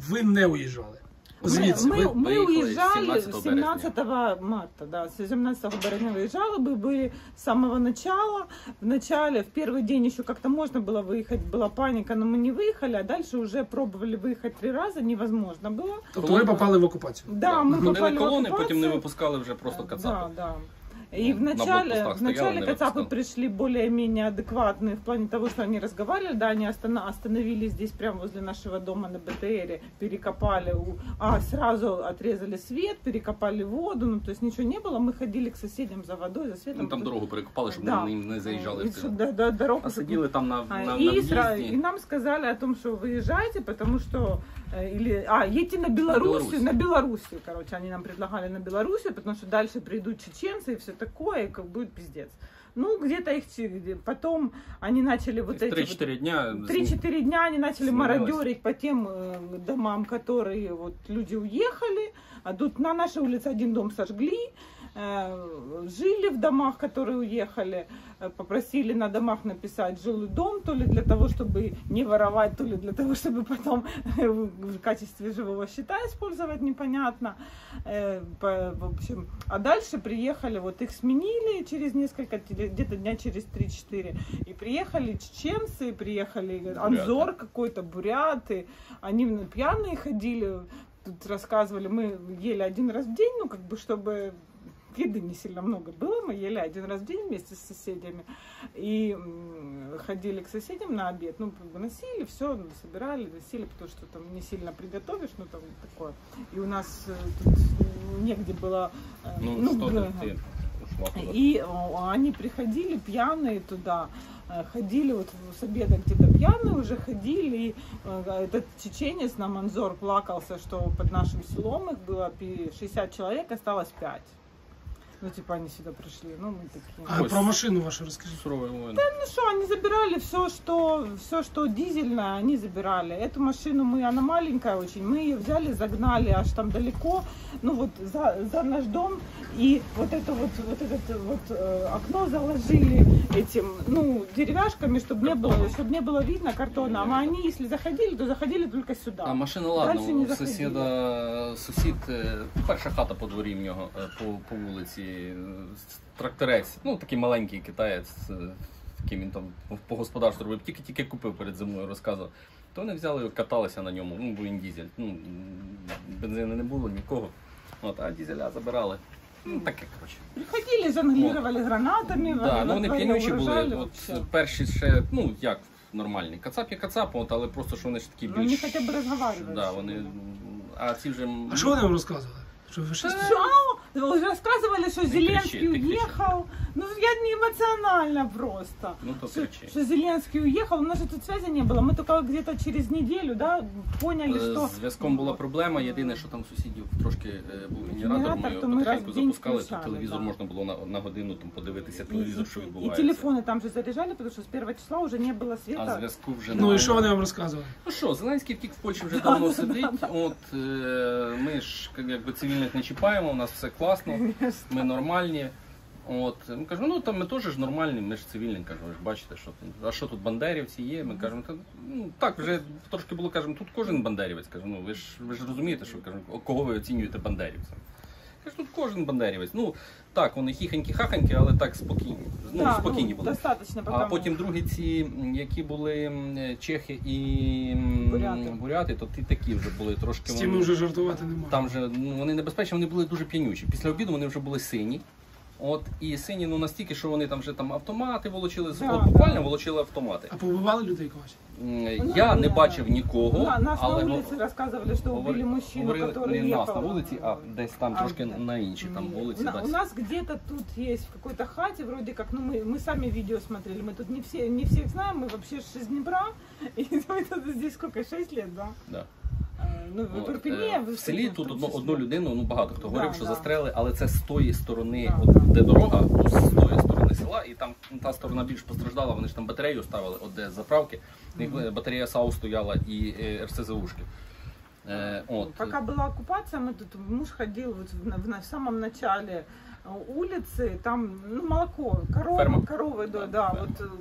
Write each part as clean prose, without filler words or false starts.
ви не уїжджали. Звідси. Мы уезжали 17 марта, да, с 17 березня выезжали, мы были с самого начала. В первый день еще как-то можно было выехать, была паника, но мы не выехали, а дальше уже пробовали выехать 3 раза, невозможно было. Тобто ви попали в окупацію? Да, мы попали в колони, оккупацию. потім не випускали вже просто кацапи. Да. И вначале кацапы выпускал. пришли более-менее адекватные в плане того, что они разговаривали, да, они остановились здесь прямо возле нашего дома на БТРе, перекопали, сразу отрезали свет, перекопали воду, ну то есть ничего не было, мы ходили к соседям за водой, за светом. Ну, там дорогу перекопали, щоб да. не заїжджали в цю. Дорогу. А сиділи там на в'їзді. И нам сказали о том, что выезжайте, потому что едьте на Белоруссию, короче, они нам предлагали на Белоруссию, потому что дальше придут чеченцы и все такое, и как будет пиздец. Ну, где-то их потом они начали вот эти 3-4 дня. 3-4 дня они начали мародерить по тем домам, которые вот люди уехали. А тут на нашей улице один дом сожгли. Жили в домах, которые уехали, попросили на домах написать жилой дом, то ли для того, чтобы не воровать, то ли для того, чтобы потом в качестве живого щита использовать, непонятно. В общем, а дальше приехали, вот их сменили через несколько, где-то дня через 3-4, и приехали чеченцы, приехали Анзор какой-то, буряты, они пьяные ходили, тут рассказывали, мы ели 1 раз в день, ну как бы чтобы... Еды не сильно много было, мы ели 1 раз в день вместе с соседями и ходили к соседям на обед, ну, выносили все, собирали, носили, потому что там не сильно приготовишь, ну, там такое. И у нас тут негде было... И они приходили пьяные туда, ходили вот с обеда где-то пьяные уже ходили, и этот чеченец нам Анзор плакался, что под нашим селом их было 60 человек, осталось 5. Ну, типа, они сюда пришли, ну, мы такие... А про машину вашу расскажите. Да, ну что, они забирали все, что дизельное, они забирали. Эту машину она маленькая очень, мы ее взяли, загнали аж там далеко, ну, вот за наш дом, и вот это окно заложили этим, ну, деревяшками, чтобы не было видно картона. А они, если заходили, то заходили только сюда. А машина, ладно, у сусід, перша хата по дворі в нього, по вулиці, тракторець, ну такий маленький китаєць, який він там по господарству робив, тільки купив перед зимою, розказував. То вони взяли, каталися на ньому, ну бо він дизель, ну бензину не було нікого, а дизеля забирали. Ну таке, коротше. Приходили, жонглірували гранатами, да, ну вони п'янючі були, от перші ще, ну як нормальні, кацап є кацап, але просто що вони ж такі більш... Вони хоча б розмовляли. Да, вони, а ці вже... А що вони вам розказували? Что фашисты? Рассказывали, что Зеленский уехал. Ну, я не эмоционально просто. Ну, то кричи. Что Зеленский уехал. У нас же тут связи не было. Мы только где-то через неделю, да, поняли, что... З зв'язком була проблема. Єдине, що там сусідів трошки був генератор. Ми його потихеньку запускали. Тут телевізор можна було на годину там подивитися телевізор, що відбувається. І телефони там же заряджали, тому що з 1 числа вже не було світу. А зв'язку вже немає. Ну і що вони вам розказували? Ну що, Зеленський втік в Польщі вже давно сидить. От ми ж якби цивільних не чіпаємо, у нас все класно, ми нормальні. От, ми кажемо, ну там ми теж ж нормальні, ми ж цивільні, кажемо, ви ж бачите, що тут, а що тут бандерівці є, ми кажемо, ну так, вже трошки було, кажемо, тут кожен бандерівець, кажемо, ну ви ж розумієте, що, кажемо, кого ви оцінюєте бандерівцем. Кажемо, тут кожен бандерівець, ну так, вони хіхенькі-хахенькі, але так спокійні, ну да, спокійні були. А потім другі ці, які були чехи і буряти, то ті такі вже були трошки. З тими вже жартувати не можна. Там вже, ну, вони небезпечні, вони були дуже п'янючі. Після обіду вони вже були сині. От, і сині, ну настільки, що вони там вже там автомати волочили, от буквально волочили автомати. А побивали людей когось? Я не бачив нікого, нас але на вулиці розказували, що вбили мужчину, який їхав. Не нас на вулиці, а десь там трошки на іншій там вулиці. У нас где-то тут есть в какой-то хате, вроде как, ну мы сами видео смотрели, мы тут не всех знаем, мы вообще же из Днепра, и мы тут здесь сколько, 6 лет, да? Да. Ну, в селі тут одну людину, ну багато хто говорив, що застрелили, але це з тої сторони, де дорога, з тої сторони села, і там та сторона більш постраждала, вони ж там батарею ставили, от де заправки, батарея САУ стояла і РСЗУшки. Пока была оккупация, муж ходил в самом начале улицы, там молоко, коровы, Ферма. коровы, да, Да, ферма.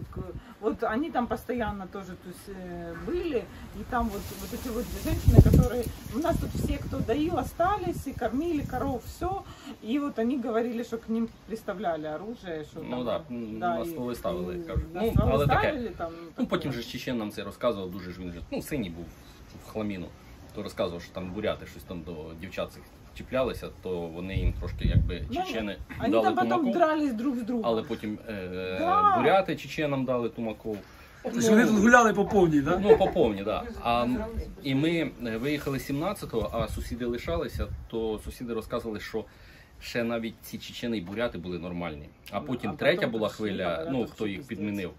вот они там постоянно тоже то есть, были, и там вот эти вот женщины, которые, у нас тут все, кто доил, остались и кормили коров, все, и вот они говорили, что к ним приставляли оружие, що Ну там, на стволи ставили, кажуть. на Ну, стволи але таке. ставили, там, Ну, таке. потім же Чечен нам це розказував, дуже ж він же, ну, синій був в хламіну, то розказував, що там буряти щось там до дівчат цих чіплялися, то вони їм трошки якби чечени Они дали там потом тумаков, дрались друг с другом. але потім Да. буряти чеченам дали тумаков. Тобто вони тут гуляли по повній, так? Ну, по повні, так. Да. І ми виїхали 17-го, а сусіди лишалися, то сусіди розказували, що ще навіть ці чечени і буряти були нормальні. А потім А третя потім була пішли, хвиля, да, ну, тут хто все їх пиздець. підмінив,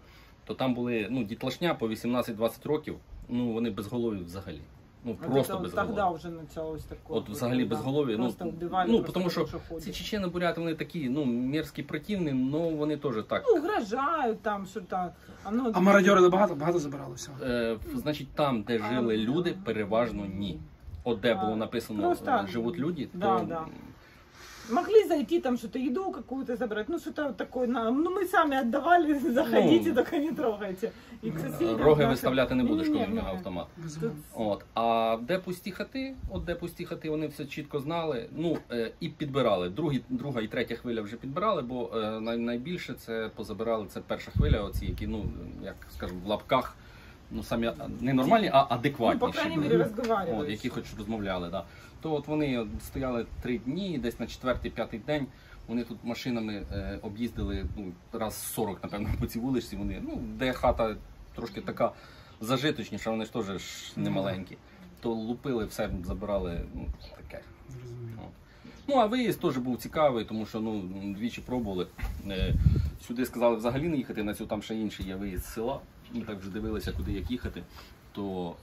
то там були, ну, дітлашня по 18-20 років, ну, вони безголові взагалі. Ну, просто вот безголові. тогда уже началось такое. От взагалі да. безголові, ну, Просто убивали, ну, просто тому що потому ходят. ці чечени буряти, вони такі, ну, мерзкі, противні, але вони теж так. Ну, угрожают там что-то. Оно... А мародьори багато забирали всього? Значить, там, де жили люди, переважно ні. От де було написано Просто- живуть люди, то Да, да. Могли зайти там что-то, еду какую-то забрать, ну что-то такое. Ну мы сами отдавали, заходите, только не трогайте. И к соседям роги нашим- виставляти не будеш, коли Не-не-не. в автомат. Безумовно. От. А де пусті хати, вони все чітко знали, ну і підбирали. Друга і третя хвиля вже підбирали, бо найбільше це позабирали, це перша хвиля, оці, які, ну, як скажемо, в лапках, ну самі не нормальні, а Ну, адекватніші. по крайней мере, разговаривали. От, які хоч розмовляли, да. То от вони стояли 3 дні, і десь на 4-5 день вони тут машинами об'їздили, ну, раз 40, напевно, по цій вулиці. Вони, ну, де хата трошки така зажиточніша, вони ж теж ж не маленькі. То лупили, все забирали, ну, таке. Зрозуміло. Ну, а виїзд теж був цікавий, тому що, ну, двічі пробували. Сюди сказали взагалі не їхати, на цю там ще інший є виїзд з села. Ми так вже дивилися, куди як їхати. То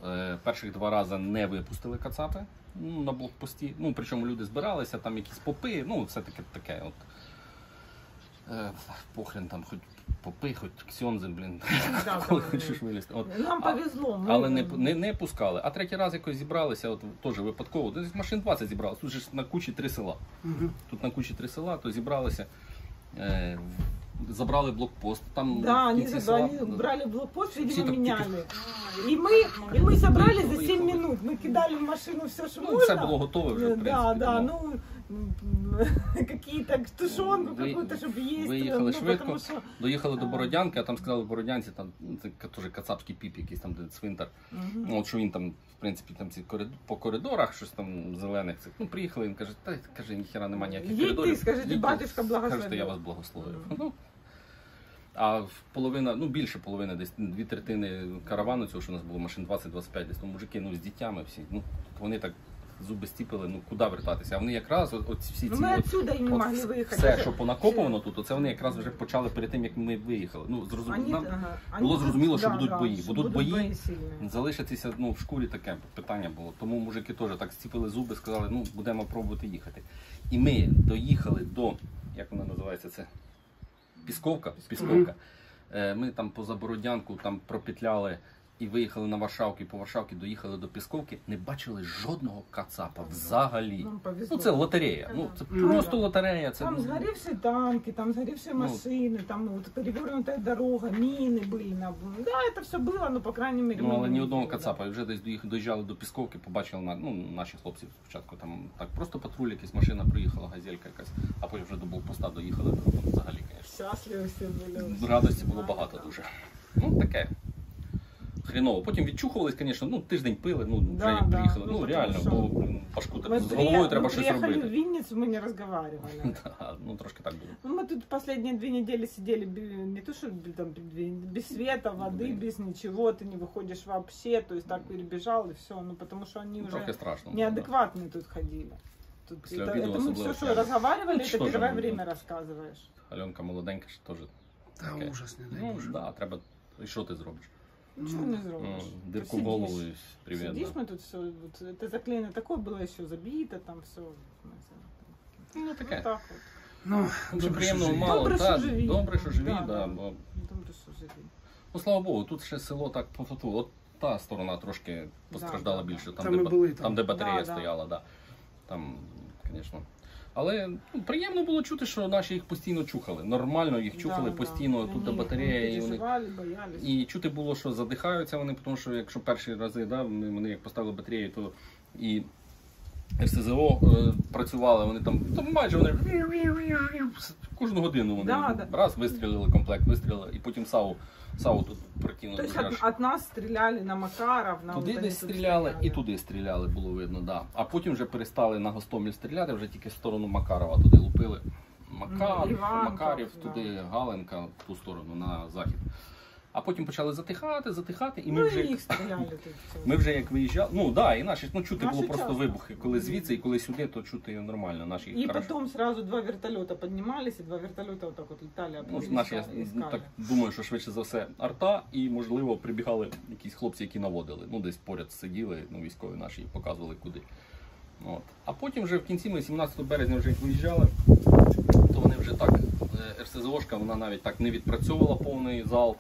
перших 2 рази не випустили кацапи, ну, на блокпості. Ну, причому люди збиралися, там якісь попи, ну, все таке от. Похрен там, хоч попи, хоч ксьонзи, блін, Да, коли да, хочеш вилізти. От. Нам повезло. мы- Але не пускали. А третій раз якось зібралися, от теж випадково. Десь машин 20 зібралися. Тут же ж на кучі 3 села. Мгм. Тут на кучі 3 села, то зібралися, забрали блокпост. Там Да, в они, кінці они брали блокпост, Все видимо, так меняли. И мы собрали за 7 минут. Мы кидали в машину все, что Ну, можно. все було готове вже, в принципі. Да, да, тому ну, какие-то тушенку Ви- какую-то, чтобы есть. виїхали швидко. Потому что... доїхали до Бородянки, а там сказали в Бородянці, там ну, це теж кацапський піп, якийсь там де цвинтар. Мгм. Ну, от що він там, в принципі, там ці по коридорах, щось там зелених цих. Ну, приїхали, він каже, та каже, ніхера немає ніяких Їдьте, коридорів. скажете, Їдьте, батюшка благословив. Скажете, я вас благословив. Ну, а половина, ну більше половини, десь 2/3 каравану цього, що у нас було машин 20-25, десь там мужики, ну, з дітьми всі. Ну, вони так зуби стіпили, ну куди вертатися? А вони якраз от всі Ну, ці мы от, отсюда и не от могли выехать. все, що понакоповано тут, оце вони якраз вже почали перед тим, як ми виїхали. Ну, Они, було зрозуміло, що будуть бої. что Будуть бої. сильные. Залишитися, ну, в школі таке питання було. Тому мужики теж так зціпили зуби, сказали, ну, будемо пробувати їхати. І ми доїхали до, як вона називається це? Пісковка. Ми там поза Бородянку там пропетляли і виїхали на Варшавку, і по Варшавці доїхали до Пісковки, не бачили жодного кацапа взагалі. Нам повезло. Ну, це лотерея. Ну, це Мгм. просто лотерея. Це... Там сгоревшие танки, там сгоревшие Ну, машины, там вот перевернутая дорога, мины были. Да, это все было, но по крайней мере... Ну, мы але не ні одного видели, кацапа. І вже десь доїжджали до Пісковки, побачили наші хлопці спочатку. Там так просто патруль, якась машина приїхала, газелька якась, а потім вже до блокпоста доїхали, то там взагалі, звісно. Счастливы все были. Радості було багато дуже. Ну, таке. Хріново. Потім відчухувались, звісно, ну, тиждень пили, ну, вже Да, як да. приїхали. Ну, Ну, потому реально, що бо пашку Мы з головою треба мы щось приехали в робити. Винницу, мы не разговаривали. Да, ну, трошки так було. Ну, мы тут последние 2 недели сидели, не то что там, без света, воды, без ничего, ты не выходишь вообще, то есть так перебежал и все, ну потому что они Ну, уже трохи страшно. було, да. неадекватные тут ходили. Тут После это, обеда это мы особливо все, что прямо. разговаривали, Ну, это что же первое мы, время рассказываешь. Альонка молоденька, ще теж Та таке. ужас, не дай Ну, Боже. да, треба. І що ти зробиш? Ничего не сделаешь. Дирку в голову і привіт. Сидишь, Да. мы тут все, вот, это заклеено такое было еще забито, там все. Ну, таке. Вот так вот. Ну, Дуже добре, приємно що живі. мало. Добре, та, що живі. Добре, що живі, Да, да, да. бо Добре, що живі. ну, слава Богу, тут ще село так по-фату. От та сторона трошки постраждала да, більше, Там ми були, там. де батарея Да, да. стояла, да. Там, звісно. Але ну, приємно було чути, що наші їх постійно чухали. Нормально їх чухали постійно, тут до батареї. Вони боялись. І чути було, що задихаються вони, тому що якщо перші рази, да, вони як поставили батарею, то і РСЗО працювали, вони там майже вони кожну годину вони раз вистрілили комплект, вистрілили, і потім САУ тут прикинули. Тобто від нас стріляли на Макаров, на туди десь стріляли і туди стріляли, було видно, да. А потім вже перестали на Гостомель стріляти, вже тільки в сторону Макарова туди лупили. Макарів, туди Галенка, в ту сторону, на захід. А потім почали затихати, і ми вже їх стріляли тут. Ми вже як виїжджали, ну да, і наші, ну чути було просто вибухи, коли звідси і коли сюди, то чути нормально. Наші і потім сразу 2 вертольота піднімалися, і 2 вертольота отак от літали. Ну, наші, я так думаю, що швидше за все арта, і можливо прибігали якісь хлопці, які наводили, ну десь поряд сиділи, ну військові наші і показували куди. От. А потім вже в кінці ми 17 березня вже як виїжджали, то вони вже так, РСЗОшка, вона навіть так не відпрацьовувала повний залп.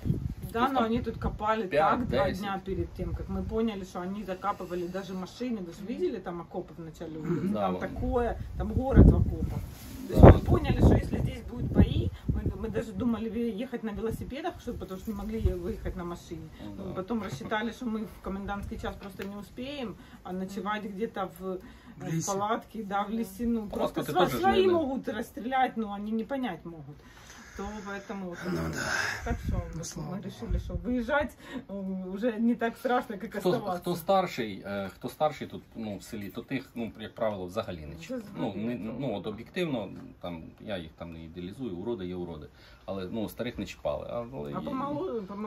Да, но они тут копали так 2 дня перед тем, как мы поняли, что они закапывали даже машины. Вы же видели там окопы в начале улицы? Да, там такое, там город в окопах. Да. Мы поняли, что если здесь будут бои, мы даже думали ехать на велосипедах, потому что не могли выехать на машине. Да. Потом рассчитали, что мы в комендантский час просто не успеем, а ночевать где-то в палатке, да, в лесу. Просто свои могут расстрелять, но они не понять могут. То поэтому так что мы решили, что выезжать уже не так страшно, как оставаться. Хто старший тут, ну, в селі, то тих, ну, як правило, взагалі не чіпають. Ну, от об'єктивно, там, я їх там не ідеалізую, уроди є уроди, але, ну, старих не чіпали.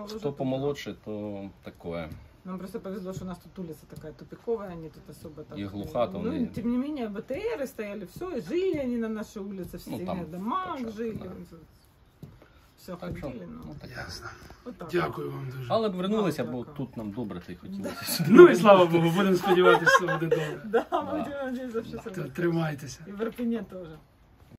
Хто помолодше, то таке. Нам просто повезло, что у нас тут улица такая тупиковая, они тут особо так... И глуха там. Ну, тем не менее, БТРы стояли, все, и жили они на нашей улице, в стене домах жили. Да. Все ходили, ну. Ясно. Вот Дякую вам дуже. Але б вернулися, бо тут нам добре ти хотілося. Ну і слава Богу, будемо сподіватися, що буде добре. Да, будемо надіятися, що все буде. Тримайтеся. І в Ірпені теж.